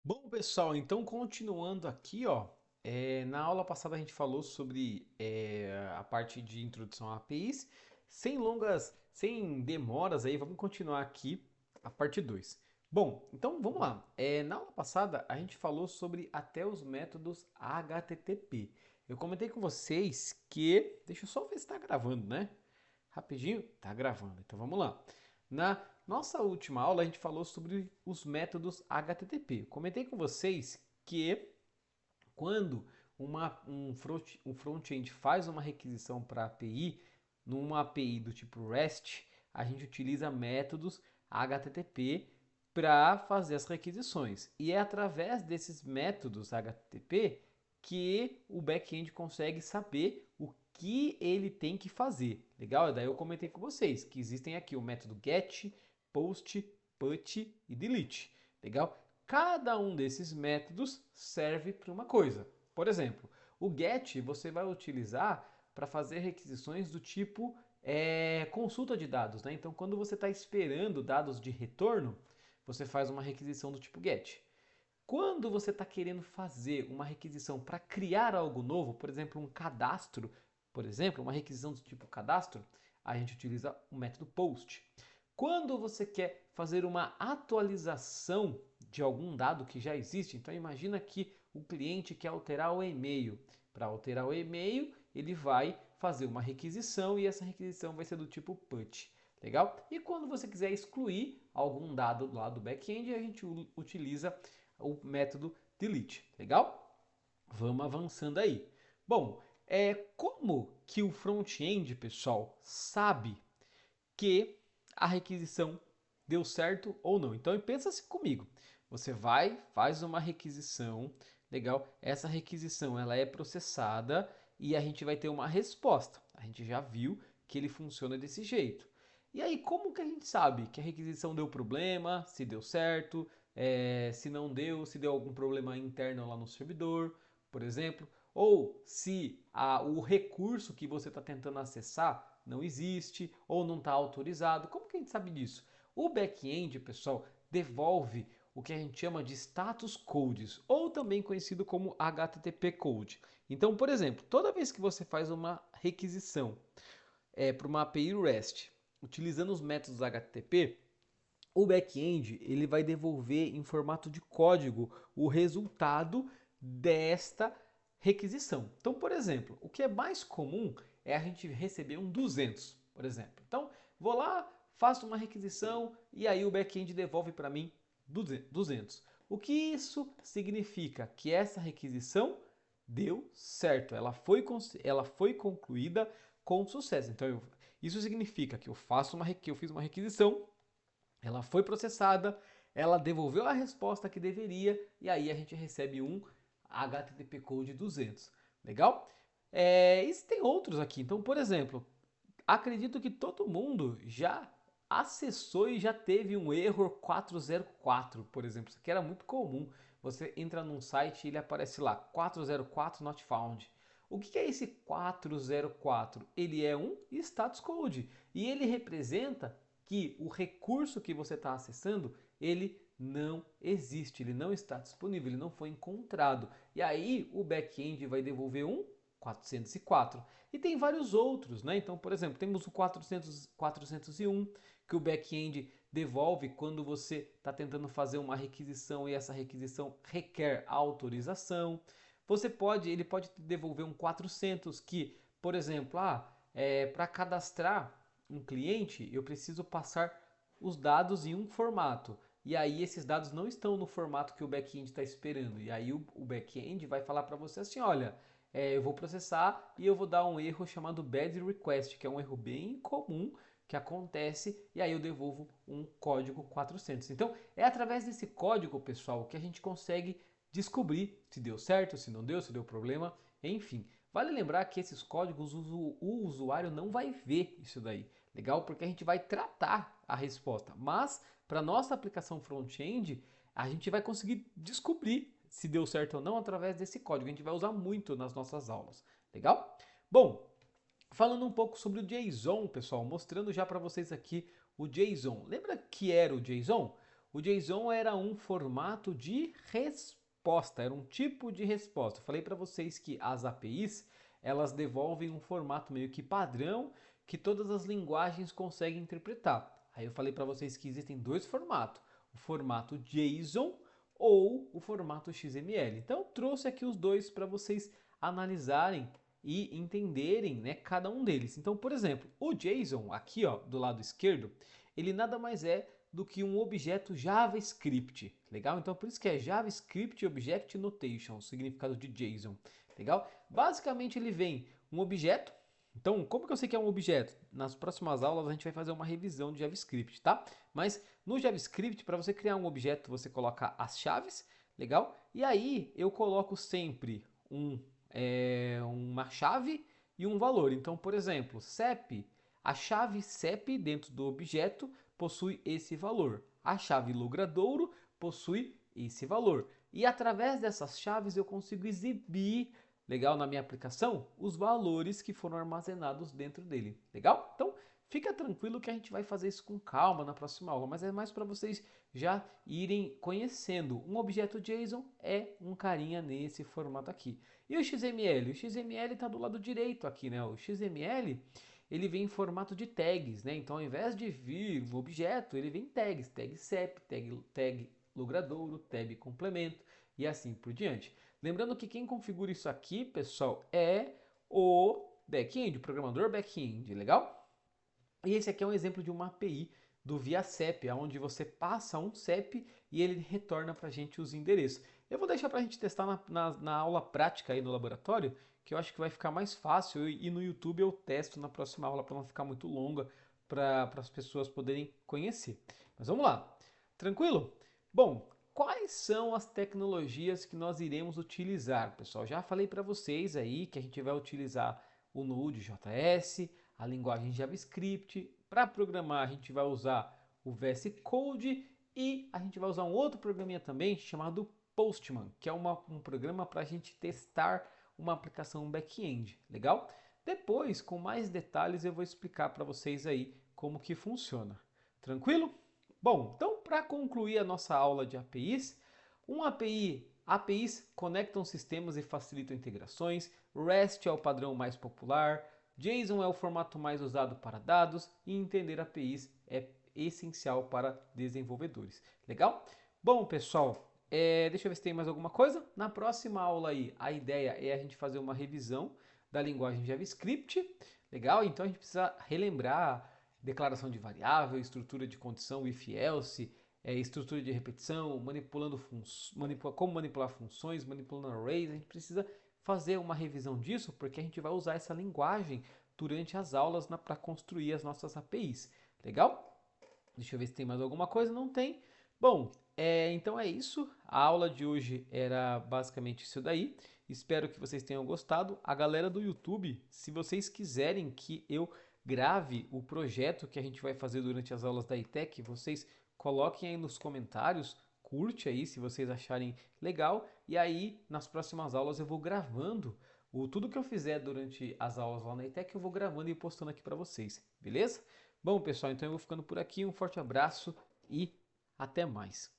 Bom, pessoal, então continuando aqui, ó, na aula passada a gente falou sobre a parte de introdução a APIs. Sem demoras aí, vamos continuar aqui a parte 2. Bom, então vamos lá. Na aula passada a gente falou sobre até os métodos HTTP. Eu comentei com vocês que, deixa eu só ver se está gravando, né? Rapidinho, tá gravando. Então vamos lá. Na nossa última aula a gente falou sobre os métodos HTTP. Eu comentei com vocês que quando um front-end faz uma requisição para API, numa API do tipo REST, a gente utiliza métodos HTTP para fazer as requisições. E é através desses métodos HTTP que o back-end consegue saber o que ele tem que fazer. Legal? Daí eu comentei com vocês que existem aqui o método get, post, put e delete. Legal? Cada um desses métodos serve para uma coisa. Por exemplo, o get você vai utilizar para fazer requisições do tipo consulta de dados. Né? Então, quando você está esperando dados de retorno, você faz uma requisição do tipo get. Quando você está querendo fazer uma requisição para criar algo novo, por exemplo, um cadastro, por exemplo, uma requisição do tipo cadastro, a gente utiliza o método post. Quando você quer fazer uma atualização de algum dado que já existe, então imagina que o cliente quer alterar o e-mail. Para alterar o e-mail, ele vai fazer uma requisição e essa requisição vai ser do tipo put. Legal? E quando você quiser excluir algum dado lá do back-end, a gente utiliza o método delete. Legal? Vamos avançando aí. Bom, como que o front-end, pessoal, sabe que a requisição deu certo ou não? Então pensa assim comigo. Você vai, faz uma requisição, legal? Essa requisição ela é processada e a gente vai ter uma resposta. A gente já viu que ele funciona desse jeito. E aí, como que a gente sabe que a requisição deu problema, se deu certo, se não deu, se deu algum problema interno lá no servidor, por exemplo, ou se o recurso que você está tentando acessar não existe ou não está autorizado. Como que a gente sabe disso? O back-end, pessoal, devolve o que a gente chama de status codes, ou também conhecido como HTTP code. Então, por exemplo, toda vez que você faz uma requisição para uma API REST, utilizando os métodos HTTP, o back-end ele vai devolver em formato de código o resultado desta requisição. Então, por exemplo, o que é mais comum é a gente receber um 200, por exemplo. Então, vou lá, faço uma requisição e aí o back-end devolve para mim 200. O que isso significa? Que essa requisição deu certo, ela foi concluída com sucesso. Então, isso significa que que eu fiz uma requisição, ela foi processada, ela devolveu a resposta que deveria e aí a gente recebe um HTTP Code 200. Legal? Existem outros aqui. Então, por exemplo, acredito que todo mundo já acessou e já teve um erro 404, por exemplo. Isso aqui era muito comum. Você entra num site e ele aparece lá, 404 not found. O que é esse 404? Ele é um status code e ele representa que o recurso que você está acessando, ele não existe, ele não está disponível, ele não foi encontrado. E aí o back-end vai devolver um 404. E tem vários outros, né? Então, por exemplo, temos o 401, que o back-end devolve quando você está tentando fazer uma requisição e essa requisição requer autorização. Ele pode te devolver um 400 que, por exemplo, para cadastrar um cliente, eu preciso passar os dados em um formato. E aí esses dados não estão no formato que o back-end está esperando. E aí o back-end vai falar para você assim, olha, eu vou processar e eu vou dar um erro chamado bad request, que é um erro bem comum que acontece, e aí eu devolvo um código 400. Então, é através desse código, pessoal, que a gente consegue descobrir se deu certo, se não deu, se deu problema, enfim. Vale lembrar que esses códigos o usuário não vai ver isso daí, legal? Porque a gente vai tratar a resposta, mas para nossa aplicação front-end, a gente vai conseguir descobrir se deu certo ou não através desse código. A gente vai usar muito nas nossas aulas, legal? Bom, falando um pouco sobre o JSON, pessoal, mostrando já para vocês aqui o JSON. Lembra que era o JSON? O JSON era um formato de resposta, era um tipo de resposta. Eu falei para vocês que as APIs, elas devolvem um formato meio que padrão que todas as linguagens conseguem interpretar. Aí eu falei para vocês que existem dois formatos, o formato JSON ou o formato XML. Então eu trouxe aqui os dois para vocês analisarem e entenderem, né, cada um deles. Então, por exemplo, o JSON aqui, ó, do lado esquerdo, ele nada mais é do que um objeto JavaScript, legal? Então por isso que é JavaScript Object Notation, o significado de JSON, legal? Basicamente ele vem um objeto. Então, como que eu sei que é um objeto? Nas próximas aulas a gente vai fazer uma revisão de JavaScript, tá? Mas no JavaScript, para você criar um objeto, você coloca as chaves, legal? E aí eu coloco sempre uma chave e um valor. Então, por exemplo, CEP, a chave CEP dentro do objeto possui esse valor. A chave logradouro possui esse valor. E através dessas chaves eu consigo exibir, legal, na minha aplicação, os valores que foram armazenados dentro dele. Legal? Então, fica tranquilo que a gente vai fazer isso com calma na próxima aula, mas é mais para vocês já irem conhecendo. Um objeto JSON é um carinha nesse formato aqui. E o XML? O XML está do lado direito aqui, né? O XML ele vem em formato de tags, né? Então, ao invés de vir um objeto, ele vem em tags, tag CEP, tag logradouro, tag complemento e assim por diante. Lembrando que quem configura isso aqui, pessoal, é o back-end, o programador back-end, legal? E esse aqui é um exemplo de uma API do ViaCep, onde você passa um CEP e ele retorna para a gente os endereços. Eu vou deixar para a gente testar na aula prática aí no laboratório, que eu acho que vai ficar mais fácil, e no YouTube eu testo na próxima aula para não ficar muito longa, para as pessoas poderem conhecer. Mas vamos lá, tranquilo? Bom, quais são as tecnologias que nós iremos utilizar, pessoal? Já falei para vocês aí que a gente vai utilizar o Node.js, a linguagem JavaScript. Para programar a gente vai usar o VS Code e a gente vai usar um outro programinha também chamado Postman, que é um programa para a gente testar uma aplicação back-end, legal? Depois, com mais detalhes, eu vou explicar para vocês aí como que funciona. Tranquilo? Bom, então para concluir a nossa aula de APIs, APIs conectam sistemas e facilitam integrações, REST é o padrão mais popular, JSON é o formato mais usado para dados e entender APIs é essencial para desenvolvedores. Legal? Bom, pessoal, deixa eu ver se tem mais alguma coisa. Na próxima aula aí, a ideia é a gente fazer uma revisão da linguagem JavaScript. Legal? Então a gente precisa relembrar declaração de variável, estrutura de condição if else, estrutura de repetição, como manipular funções, manipulando arrays. A gente precisa fazer uma revisão disso porque a gente vai usar essa linguagem durante as aulas para construir as nossas APIs. Legal? Deixa eu ver se tem mais alguma coisa. Não tem. Bom, então é isso. A aula de hoje era basicamente isso daí. Espero que vocês tenham gostado. A galera do YouTube, se vocês quiserem que eu grave o projeto que a gente vai fazer durante as aulas da ITEC, vocês coloquem aí nos comentários, curte aí se vocês acharem legal, e aí nas próximas aulas eu vou gravando tudo que eu fizer durante as aulas lá na ITEC, eu vou gravando e postando aqui para vocês, beleza? Bom, pessoal, então eu vou ficando por aqui, um forte abraço e até mais.